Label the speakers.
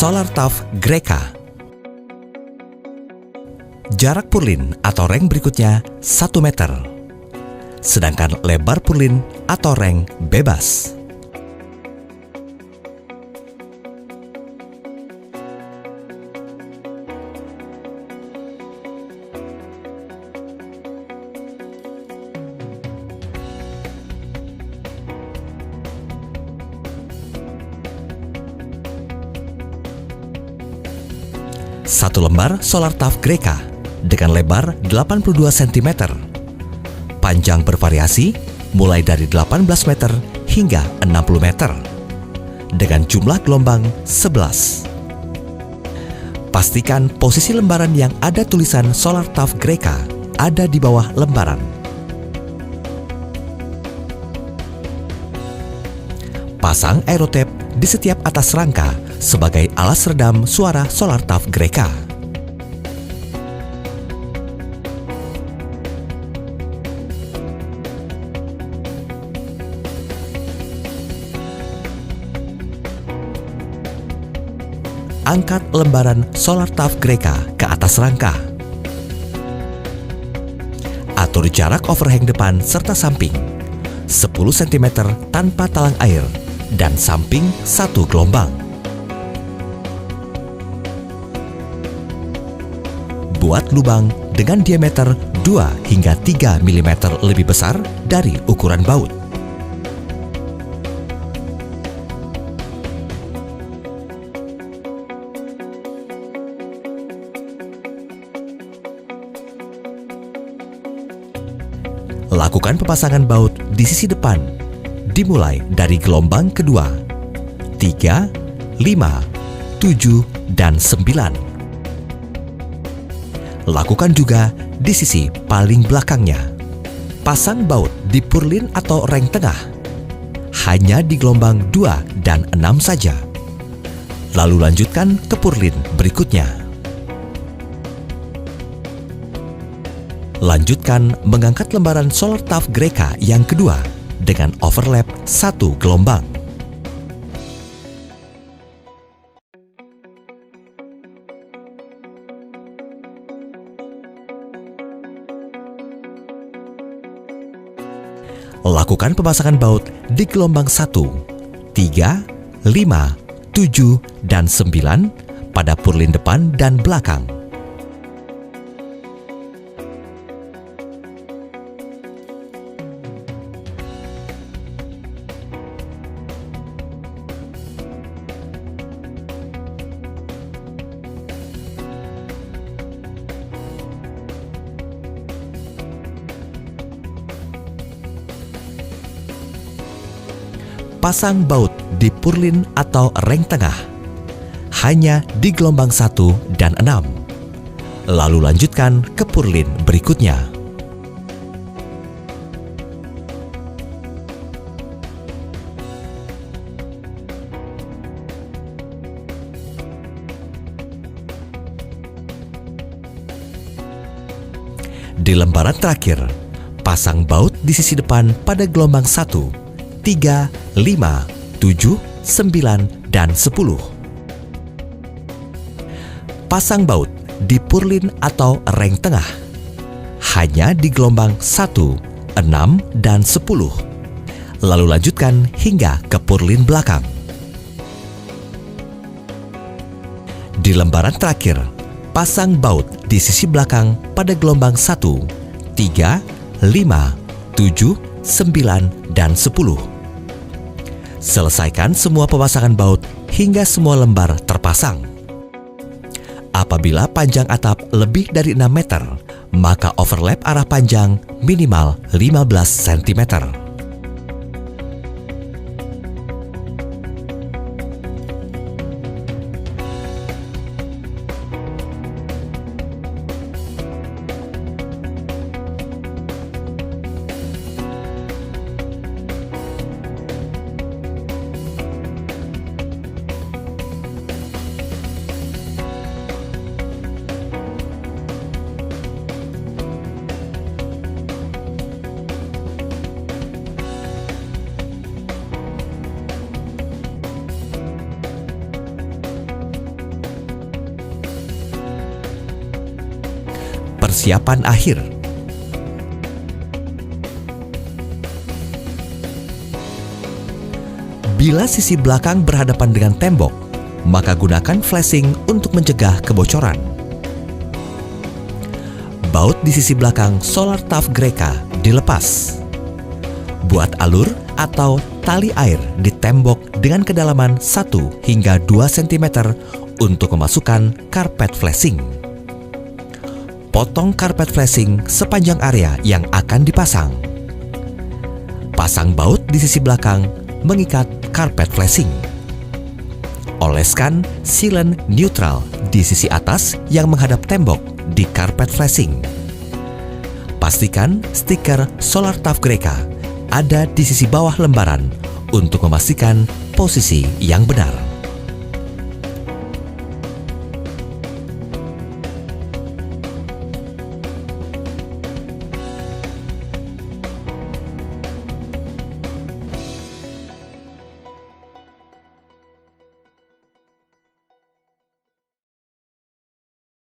Speaker 1: Solar Tough Greca. Jarak purlin atau reng berikutnya 1 meter. Sedangkan lebar purlin atau reng bebas. Satu lembar Solar Tough Greca dengan lebar 82 cm. Panjang bervariasi mulai dari 18 meter hingga 60 meter. Dengan jumlah gelombang 11. Pastikan posisi lembaran yang ada tulisan Solar Tough Greca ada di bawah lembaran. Pasang aerotape di setiap atas rangka sebagai alas redam suara Solar Tough Greca. Angkat lembaran Solar Tough Greca ke atas rangka. Atur jarak overhang depan serta samping 10 cm tanpa talang air dan samping 1 gelombang. Buat lubang dengan diameter 2 hingga 3 mm lebih besar dari ukuran baut. Lakukan pemasangan baut di sisi depan, dimulai dari gelombang kedua, 3, 5, 7, dan 9. Lakukan juga di sisi paling belakangnya. Pasang baut di purlin atau reng tengah, hanya di gelombang 2 dan 6 saja. Lalu lanjutkan ke purlin berikutnya. Lanjutkan mengangkat lembaran Solar Tough Greca yang kedua dengan overlap 1 gelombang. Lakukan pemasangan baut di gelombang 1, 3, 5, 7, dan 9 pada purlin depan dan belakang. Pasang baut di purlin atau reng tengah, hanya di gelombang 1 dan 6. Lalu lanjutkan ke purlin berikutnya. Di lembaran terakhir, pasang baut di sisi depan pada gelombang 1, 3, 5, 7, 9, dan 10. Pasang baut di purlin atau reng tengah, hanya di gelombang 1, 6, dan 10. Lalu lanjutkan hingga ke purlin belakang. Di lembaran terakhir, pasang baut di sisi belakang pada gelombang 1, 3, 5, 7, 9, dan 10. Selesaikan semua pemasangan baut hingga semua lembar terpasang. Apabila panjang atap lebih dari 6 meter, maka overlap arah panjang minimal 15 cm. persiapan akhir. Bila sisi belakang berhadapan dengan tembok, maka gunakan flashing untuk mencegah kebocoran. Baut di sisi belakang Solar Tough Greca dilepas. Buat alur atau tali air di tembok dengan kedalaman 1 hingga 2 cm untuk memasukkan karpet flashing. Potong karpet flashing sepanjang area yang akan dipasang. Pasang baut di sisi belakang mengikat karpet flashing. Oleskan sealant neutral di sisi atas yang menghadap tembok di karpet flashing. Pastikan stiker Solar Tough Greca ada di sisi bawah lembaran untuk memastikan posisi yang benar.